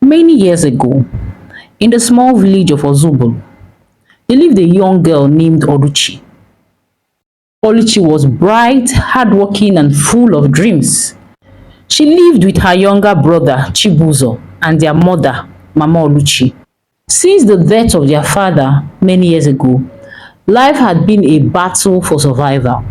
Many years ago, in the small village of Ozubulu, there lived a young girl named Oluchi. Oluchi was bright, hardworking, and full of dreams. She lived with her younger brother Chibuzo and their mother, Mama Oluchi. Since the death of their father many years ago, life had been a battle for survival.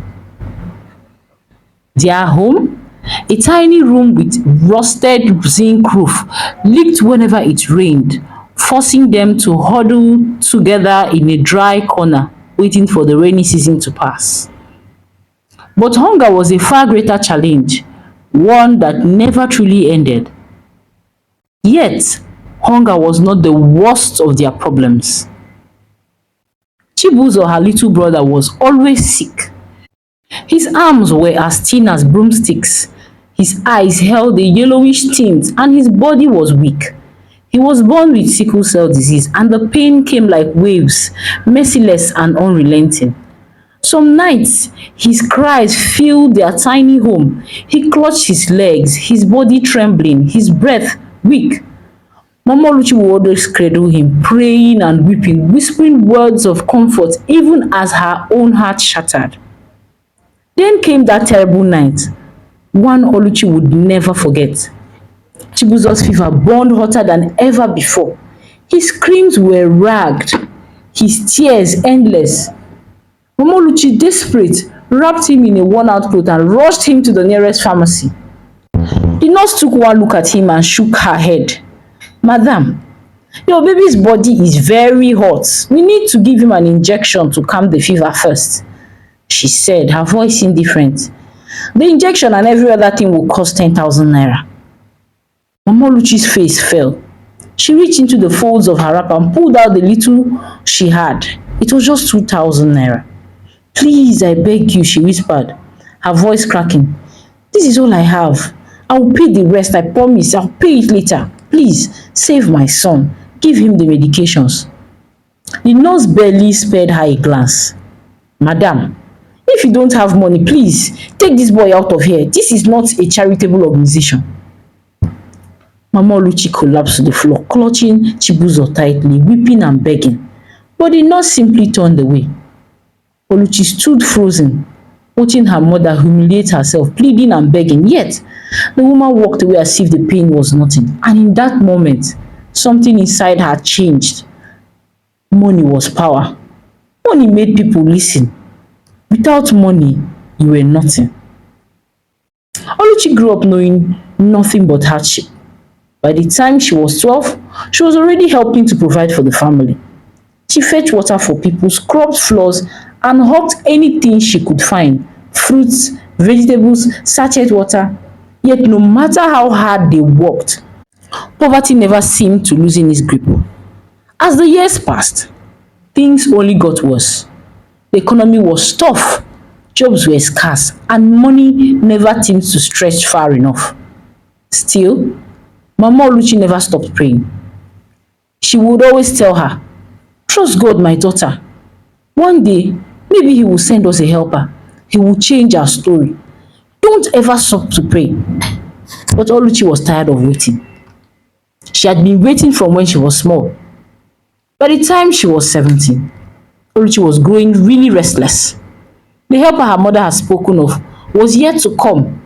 Their home, a tiny room with rusted zinc roof, leaked whenever it rained, forcing them to huddle together in a dry corner waiting for the rainy season to pass. But hunger was a far greater challenge, one that never truly ended. Yet, hunger was not the worst of their problems. Chibuzo, her little brother, was always sick. His arms were as thin as broomsticks, his eyes held a yellowish tint, and his body was weak. He was born with sickle cell disease, and the pain came like waves, merciless and unrelenting. Some nights, his cries filled their tiny home. He clutched his legs, his body trembling, his breath weak. Mama Oluchi would always cradle him, praying and weeping, whispering words of comfort even as her own heart shattered. Then came that terrible night, one Oluchi would never forget. Chibuzo's fever burned hotter than ever before. His screams were ragged, his tears endless. Mama Oluchi, desperate, wrapped him in a worn-out cloth and rushed him to the nearest pharmacy. The nurse took one look at him and shook her head. Madam, your baby's body is very hot. We need to give him an injection to calm the fever first, she said, her voice indifferent. The injection and every other thing will cost 10,000 naira. Mama Oluchi's face fell. She reached into the folds of her wrapper and pulled out the little she had. It was just 2,000 naira. Please, I beg you, she whispered, her voice cracking. This is all I have. I will pay the rest, I promise. I'll pay it later. Please, save my son. Give him the medications. The nurse barely spared her a glance. Madam, if you don't have money, please, take this boy out of here. This is not a charitable organization. Mama Oluchi collapsed to the floor, clutching Chibuzo tightly, weeping and begging. But the nurse simply turned away. Oluchi stood frozen, watching her mother humiliate herself, pleading and begging. Yet, the woman walked away as if the pain was nothing. And in that moment, something inside her changed. Money was power. Money made people listen. Without money, you were nothing. Oluchi grew up knowing nothing but hardship. By the time she was 12, she was already helping to provide for the family. She fetched water for people, scrubbed floors, and hawked anything she could find, fruits, vegetables, sachet water. Yet no matter how hard they worked, poverty never seemed to loosen its grip. As the years passed, things only got worse. The economy was tough, jobs were scarce, and money never seemed to stretch far enough. Still, Mama Oluchi never stopped praying. She would always tell her, trust God, my daughter. One day, maybe He will send us a helper. He will change our story. Don't ever stop to pray. But Oluchi was tired of waiting. She had been waiting from when she was small. By the time she was 17, Oluchi was growing really restless. The helper her mother had spoken of was yet to come.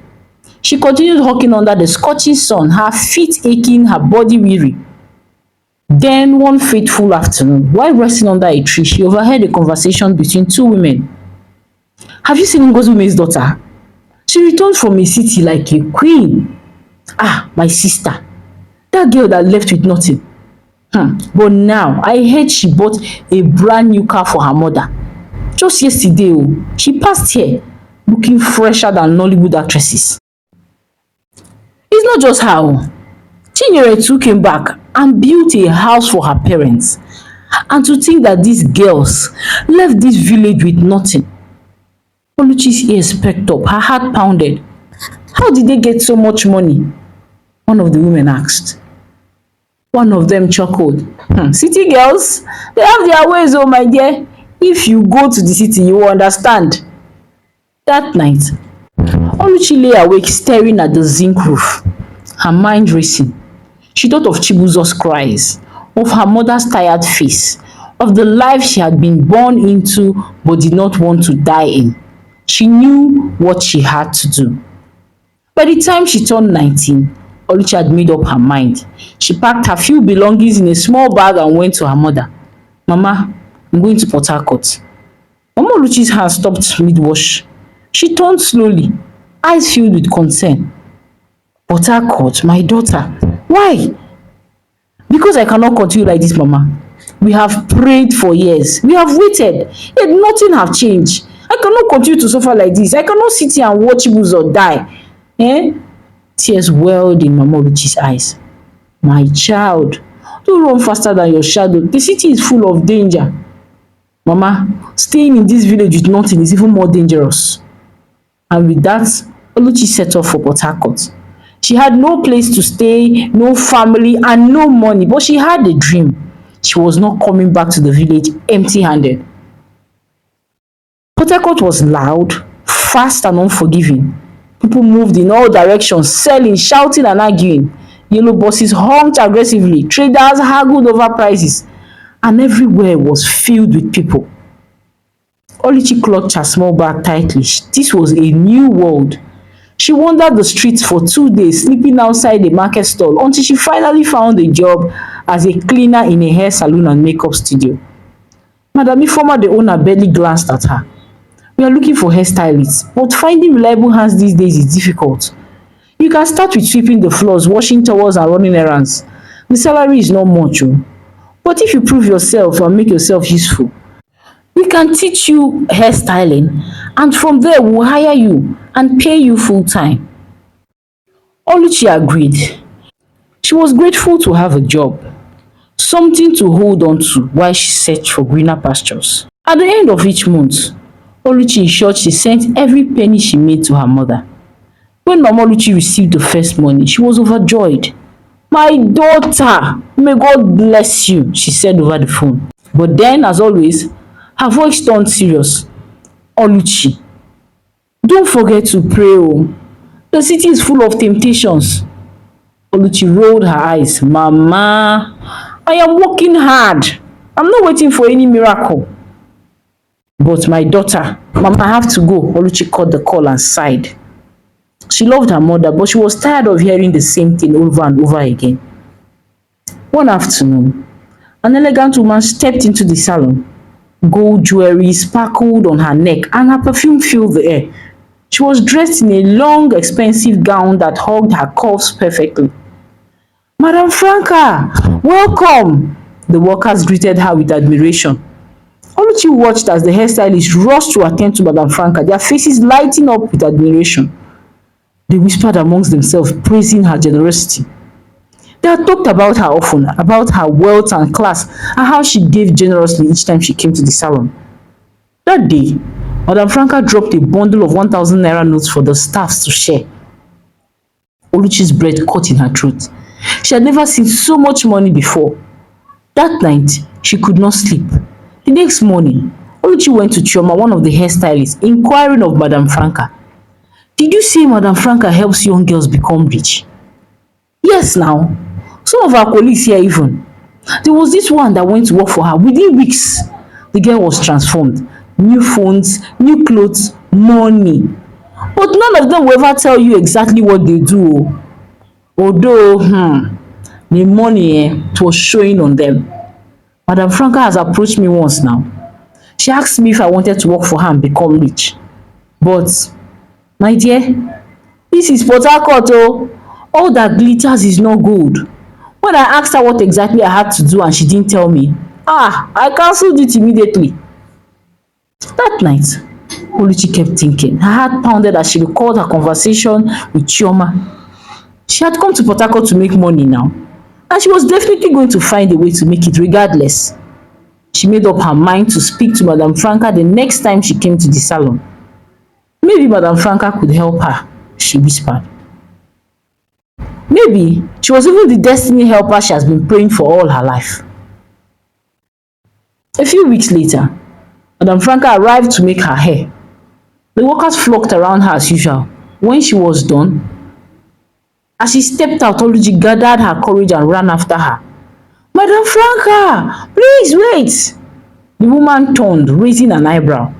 She continued hawking under the scorching sun, her feet aching, her body weary. Then, one fateful afternoon, while resting under a tree, she overheard a conversation between two women. Have you seen Ngozume's daughter? She returned from a city like a queen. Ah, my sister, that girl that left with nothing. But now, I heard she bought a brand new car for her mother. Just yesterday, she passed here, looking fresher than Nollywood actresses. It's not just her. Chinyere too came back and built a house for her parents. And to think that these girls left this village with nothing. Oluchi's ears perked up, her heart pounded. How did they get so much money? One of the women asked. One of them chuckled. City girls, they have their ways, oh my dear. If you go to the city, you will understand. That night, Oluchi lay awake staring at the zinc roof, her mind racing. She thought of Chibuzo's cries, of her mother's tired face, of the life she had been born into but did not want to die in. She knew what she had to do. By the time she turned 19, Oluchi had made up her mind. She packed her few belongings in a small bag and went to her mother. Mama, I'm going to Port Harcourt. Mama Oluchi's hand stopped mid-wash. She turned slowly, eyes filled with concern. Port Harcourt, my daughter. Why? Because I cannot continue like this, Mama. We have prayed for years. We have waited. Yet nothing have changed. I cannot continue to suffer like this. I cannot sit here and watch Chibuzo die. Eh? Tears welled in Mama Oluchi's eyes. My child, don't run faster than your shadow. The city is full of danger. Mama, staying in this village with nothing is even more dangerous. And with that, Oluchi set off for Port Harcourt. She had no place to stay, no family, and no money, but she had a dream. She was not coming back to the village empty-handed. Port Harcourt was loud, fast, and unforgiving. People moved in all directions, selling, shouting, and arguing. Yellow buses honked aggressively, traders haggled over prices, and everywhere was filled with people. Oluchi clutched her small bag tightly. This was a new world. She wandered the streets for 2 days, sleeping outside a market stall until she finally found a job as a cleaner in a hair salon and makeup studio. Madam Ifoma, the owner, barely glanced at her. We are looking for hairstylists, but finding reliable hands these days is difficult. You can start with sweeping the floors, washing towels, and running errands. The salary is not much, oh. But if you prove yourself and make yourself useful, we can teach you hairstyling, and from there we'll hire you and pay you full time. Oluchi agreed. She was grateful to have a job, something to hold on to while she searched for greener pastures. At the end of each month, Oluchi ensured she sent every penny she made to her mother. When Mama Oluchi received the first money, she was overjoyed. My daughter, may God bless you, she said over the phone. But then, as always, her voice turned serious. Oluchi, don't forget to pray, oh. The city is full of temptations. Oluchi rolled her eyes. Mama, I am working hard. I'm not waiting for any miracle. But my daughter, Mama, I have to go. Oluchi cut the call and sighed. She loved her mother, but she was tired of hearing the same thing over and over again. One afternoon, an elegant woman stepped into the salon. Gold jewelry sparkled on her neck and her perfume filled the air. She was dressed in a long, expensive gown that hugged her curves perfectly. Madam Franka, welcome! The workers greeted her with admiration. Oluchi watched as the hairstylist rushed to attend to Madam Franka, their faces lighting up with admiration. They whispered amongst themselves, praising her generosity. They had talked about her often, about her wealth and class, and how she gave generously each time she came to the salon. That day, Madam Franka dropped a bundle of 1,000 naira notes for the staffs to share. Oluchi's breath caught in her throat. She had never seen so much money before. That night, she could not sleep. The next morning, Oluchi went to Chioma, one of the hairstylists, inquiring of Madam Franka. Did you say Madam Franka helps young girls become rich? Yes, now. Some of our colleagues here even. There was this one that went to work for her. Within weeks, the girl was transformed. New phones, new clothes, money. But none of them will ever tell you exactly what they do. Although, the money it was showing on them. Madam Franka has approached me once now. She asked me if I wanted to work for her and become rich. But, my dear, this is Port Harcourt, oh. All that glitters is not gold. When I asked her what exactly I had to do and she didn't tell me, I cancelled it immediately. That night, Oluchi kept thinking. Her heart pounded as she recalled her conversation with Chioma. She had come to Port Harcourt to make money now, and she was definitely going to find a way to make it regardless. She made up her mind to speak to Madam Franka the next time she came to the salon. Maybe Madam Franka could help her, she whispered. Maybe she was even the destiny helper she has been praying for all her life. A few weeks later, Madam Franka arrived to make her hair. The workers flocked around her as usual. When she was done, As she stepped out, Oluchi gathered her courage and ran after her. Madam Franka, please wait. The woman turned, raising an eyebrow.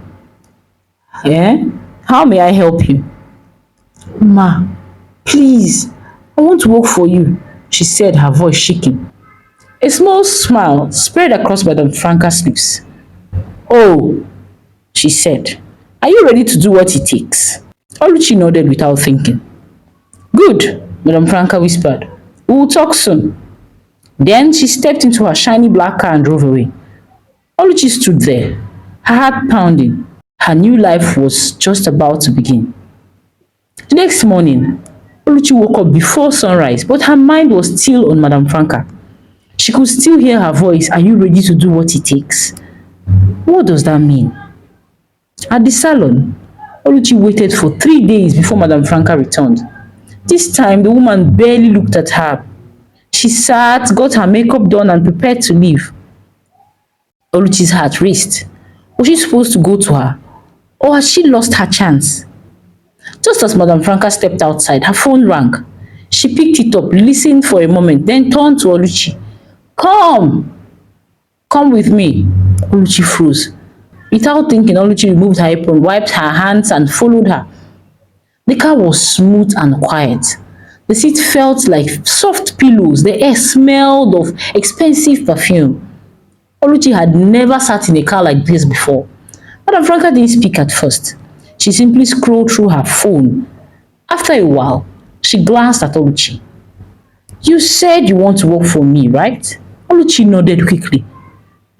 Eh? How may I help you? Ma, please, I want to work for you, she said, her voice shaking. A small smile spread across Madam Franca's lips. Oh, she said, are you ready to do what it takes? Oluchi nodded without thinking. Good, Madam Franca whispered. We will talk soon. Then she stepped into her shiny black car and drove away. Oluchi stood there, her heart pounding. Her new life was just about to begin. The next morning, Oluchi woke up before sunrise, but her mind was still on Madam Franca. She could still hear her voice, are you ready to do what it takes? What does that mean? At the salon, Oluchi waited for 3 days before Madam Franca returned. This time, the woman barely looked at her. She sat, got her makeup done and prepared to leave. Oluchi's heart raced. Was she supposed to go to her? Or had she lost her chance? Just as Madam Franca stepped outside, her phone rang. She picked it up, listened for a moment, then turned to Oluchi. Come! Come with me. Oluchi froze. Without thinking, Oluchi removed her apron, wiped her hands and followed her. The car was smooth and quiet. The seat felt like soft pillows. The air smelled of expensive perfume. Oluchi had never sat in a car like this before. Madam Franca didn't speak at first. She simply scrolled through her phone. After a while, she glanced at Oluchi. You said you want to work for me, right? Oluchi nodded quickly.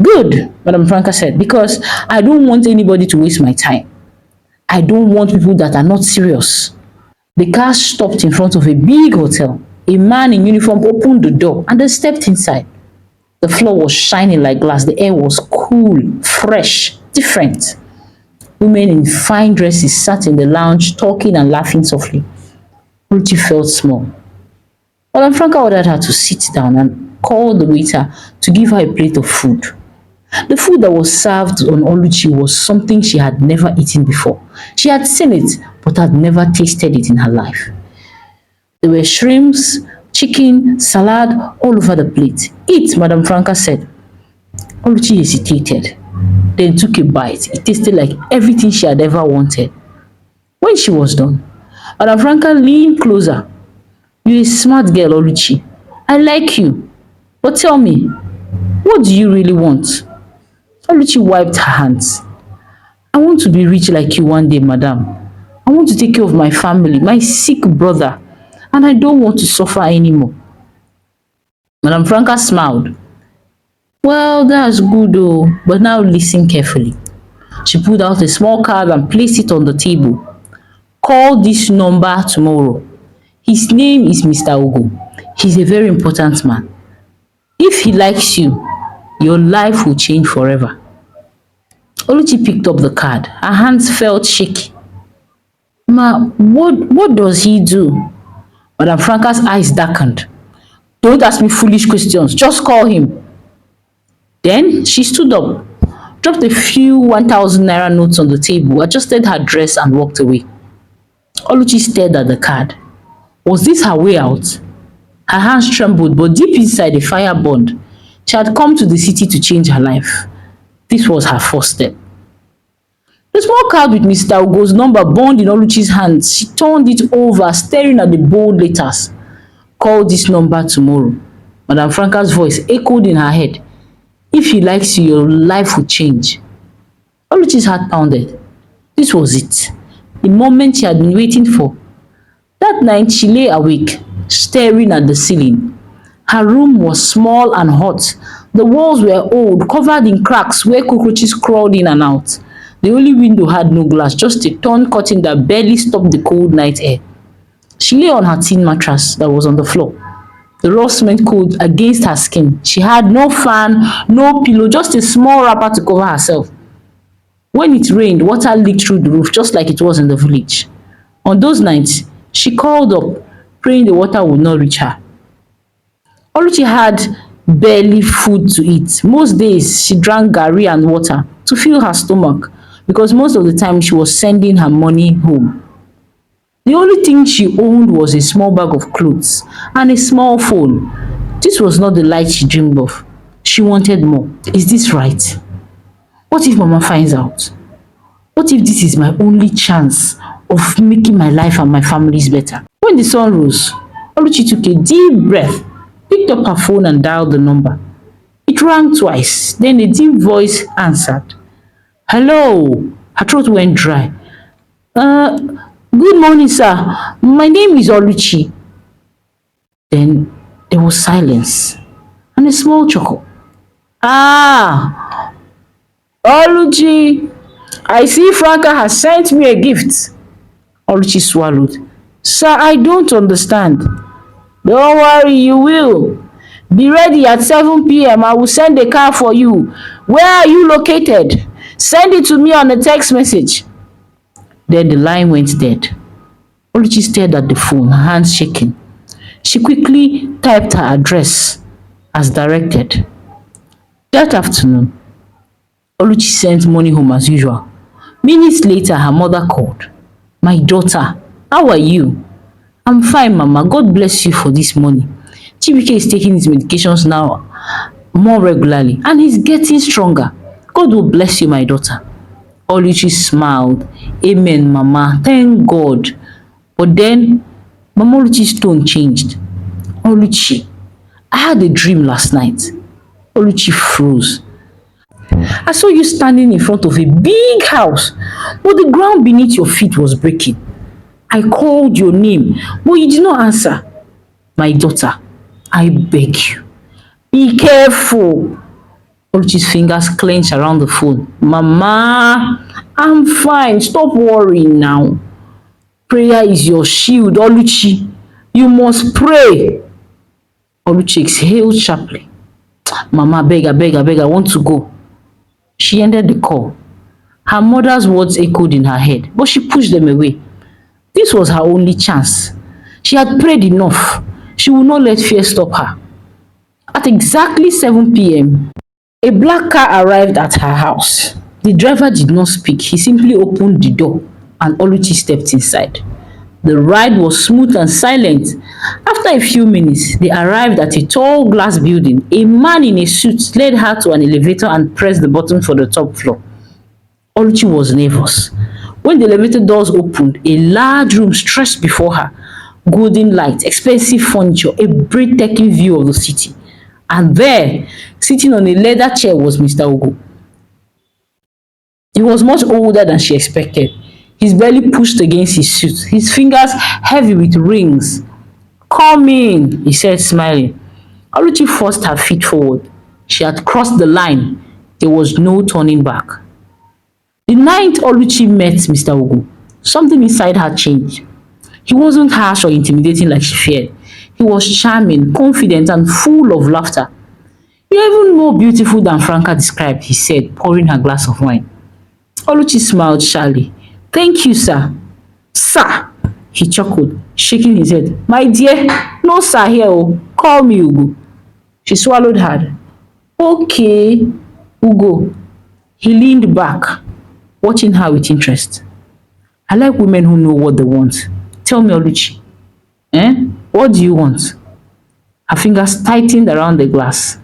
Good, Madam Franca said, because I don't want anybody to waste my time. I don't want people that are not serious. The car stopped in front of a big hotel. A man in uniform opened the door and they stepped inside. The floor was shining like glass. The air was cool, fresh, different. Women in fine dresses sat in the lounge talking and laughing softly. Oluchi felt small. Madam Franca ordered her to sit down and called the waiter to give her a plate of food. The food that was served on Oluchi was something she had never eaten before. She had seen it, but had never tasted it in her life. There were shrimps, chicken, salad all over the plate. Eat, Madam Franca said. Oluchi hesitated, then took a bite. It tasted like everything she had ever wanted. When she was done, Madam Franca leaned closer. You're a smart girl, Oluchi. I like you. But tell me, what do you really want? Oluchi wiped her hands. I want to be rich like you one day, madam. I want to take care of my family, my sick brother, and I don't want to suffer anymore. Madam Franca smiled. Well, that's good though, but now listen carefully. She pulled out a small card and placed it on the table. Call this number tomorrow. His name is Mr. Ogo. He's a very important man. If he likes you, your life will change forever. Oluchi picked up the card. Her hands felt shaky. Ma, what does he do? Madam Franca's eyes darkened. Don't ask me foolish questions. Just call him. Then she stood up, dropped a few 1,000 naira notes on the table, adjusted her dress and walked away. Oluchi stared at the card. Was this her way out? Her hands trembled, but deep inside a fire burned. She had come to the city to change her life. This was her first step. The small card with Mr. Ugo's number burned in Oluchi's hands. She turned it over, staring at the bold letters. Call this number tomorrow. Madam Franca's voice echoed in her head. If he likes you, your life will change. Oluchi's heart pounded. This was it. The moment she had been waiting for. That night she lay awake, staring at the ceiling. Her room was small and hot. The walls were old, covered in cracks where cockroaches crawled in and out. The only window had no glass, just a torn curtain that barely stopped the cold night air. She lay on her tin mattress that was on the floor. The raw cement cold against her skin. She had no fan, no pillow, just a small wrapper to cover herself. When it rained, water leaked through the roof just like it was in the village. On those nights, she called up, praying the water would not reach her. Oluchi had barely food to eat. Most days, she drank garri and water to fill her stomach because most of the time she was sending her money home. The only thing she owned was a small bag of clothes and a small phone. This was not the life she dreamed of. She wanted more. Is this right? What if Mama finds out? What if this is my only chance of making my life and my family's better? When the sun rose, Oluchi took a deep breath, picked up her phone and dialed the number. It rang twice, then a deep voice answered. Hello. Her throat went dry. Good morning, sir. My name is Oluchi. Then there was silence and a small chuckle. Ah, Oluchi, I see Franka has sent me a gift. Oluchi swallowed. Sir, I don't understand. Don't worry, you will. Be ready at 7 p.m. I will send a car for you. Where are you located? Send it to me on a text message. Then the line went dead. Oluchi stared at the phone, her hands shaking. She quickly typed her address as directed. That afternoon, Oluchi sent money home as usual. Minutes later, her mother called. My daughter, how are you? I'm fine, Mama. God bless you for this money. Chibike is taking his medications now more regularly and he's getting stronger. God will bless you, my daughter. Oluchi smiled. Amen, Mama. Thank God. But then, Mama Oluchi's tone changed. Oluchi, I had a dream last night. Oluchi froze. I saw you standing in front of a big house, but the ground beneath your feet was breaking. I called your name, but you did not answer. My daughter, I beg you, be careful. Oluchi's fingers clenched around the phone. Mama, I'm fine. Stop worrying now. Prayer is your shield, Oluchi. You must pray. Oluchi exhaled sharply. Mama, I want to go. She ended the call. Her mother's words echoed in her head, but she pushed them away. This was her only chance. She had prayed enough. She would not let fear stop her. At exactly 7 p.m., a black car arrived at her house. The driver did not speak. He simply opened the door and Oluchi stepped inside. The ride was smooth and silent. After a few minutes, they arrived at a tall glass building. A man in a suit led her to an elevator and pressed the button for the top floor. Oluchi was nervous. When the elevator doors opened, a large room stretched before her. Golden lights, expensive furniture, a breathtaking view of the city. And there, sitting on a leather chair was Mr. Ugo. He was much older than she expected. His belly pushed against his suit, his fingers heavy with rings. Come in, he said, smiling. Oluchi forced her feet forward. She had crossed the line. There was no turning back. The night Oluchi met Mr. Ugo, something inside her changed. He wasn't harsh or intimidating like she feared. He was charming, confident, and full of laughter. You're even more beautiful than Franka described, he said, pouring her glass of wine. Oluchi smiled shyly. Thank you, sir. Sir, he chuckled, shaking his head. My dear, no sir here. Oh. Call me Ugo. She swallowed hard. Okay, Ugo. He leaned back, watching her with interest. I like women who know what they want. Tell me, Oluchi. What do you want? Her fingers tightened around the glass.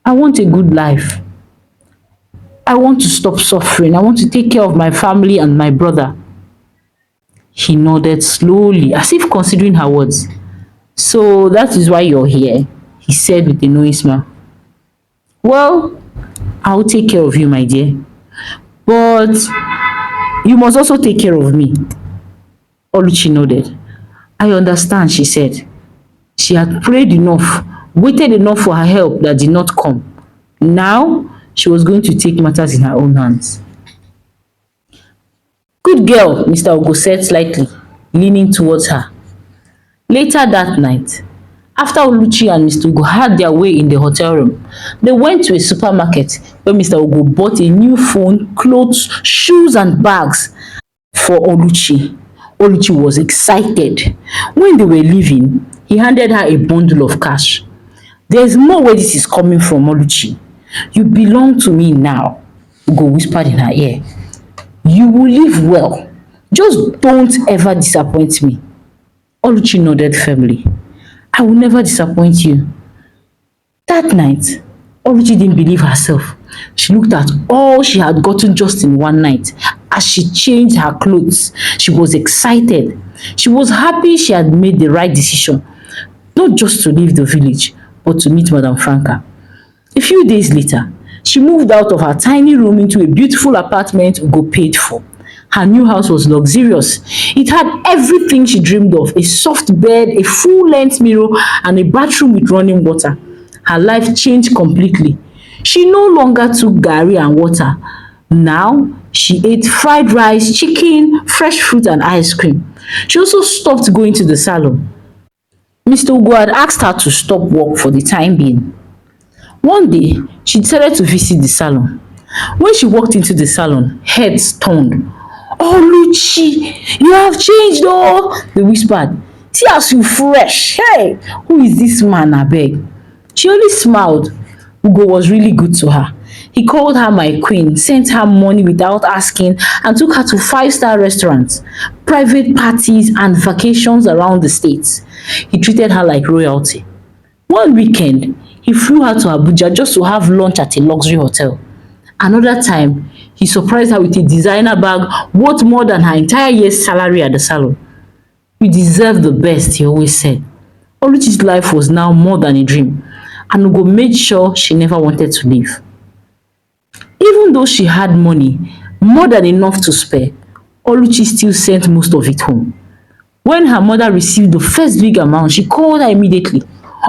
I want a good life. I want to stop suffering. I want to take care of my family and my brother. He nodded slowly, as if considering her words. So that is why you're here, he said with a knowing smile. Well, I'll take care of you, my dear. But you must also take care of me. Oluchi nodded. I understand, she said. She had prayed enough, waited enough for her help that did not come. Now, she was going to take matters in her own hands. Good girl, Mr. Ugo said slightly, leaning towards her. Later that night, after Oluchi and Mr. Ugo had their way in the hotel room, they went to a supermarket where Mr. Ugo bought a new phone, clothes, shoes, and bags for Oluchi. Oluchi was excited. When they were leaving, he handed her a bundle of cash. There's more where this is coming from, Oluchi. You belong to me now, Ugo whispered in her ear. You will live well. Just don't ever disappoint me. Oluchi nodded firmly. I will never disappoint you. That night, Oluchi didn't believe herself. She looked at all she had gotten just in one night. As she changed her clothes, she was excited. She was happy she had made the right decision, not just to leave the village, but to meet Madame Franka. A few days later, she moved out of her tiny room into a beautiful apartment Ugo paid for. Her new house was luxurious. It had everything she dreamed of: a soft bed, a full-length mirror, and a bathroom with running water. Her life changed completely. She no longer took garri and water. Now, she ate fried rice, chicken, fresh fruit, and ice cream. She also stopped going to the salon. Mr. Ugo had asked her to stop work for the time being. One day, she decided to visit the salon. When she walked into the salon, heads turned. Oh, Luchi, you have changed, oh, they whispered. See as you fresh. Hey, who is this man, abeg? She only smiled. Ugo was really good to her. He called her my queen, sent her money without asking, and took her to five-star restaurants, private parties, and vacations around the states. He treated her like royalty. One weekend, he flew her to Abuja just to have lunch at a luxury hotel. Another time, he surprised her with a designer bag worth more than her entire year's salary at the salon. You deserve the best, he always said. Oluchi's life was now more than a dream, and Ugo made sure she never wanted to leave. Even though she had money, more than enough to spare, Oluchi still sent most of it home. When her mother received the first big amount, she called her immediately.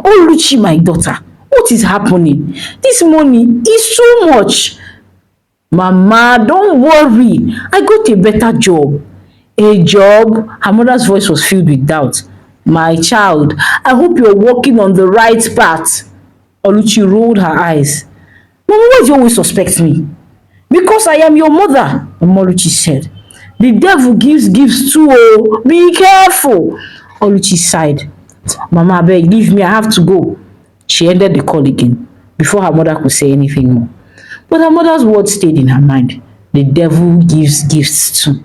Oluchi, my daughter, what is happening? This money is too much. Mama, don't worry. I got a better job. A job? Her mother's voice was filled with doubt. My child, I hope you're walking on the right path. Oluchi rolled her eyes. Mama, why do you always suspect me? Because I am your mother, Oluchi said. The devil gives gifts too, oh. Be careful. Oluchi sighed. Mama, abeg, leave me. I have to go. She ended the call again before her mother could say anything more. But her mother's words stayed in her mind. The devil gives gifts too.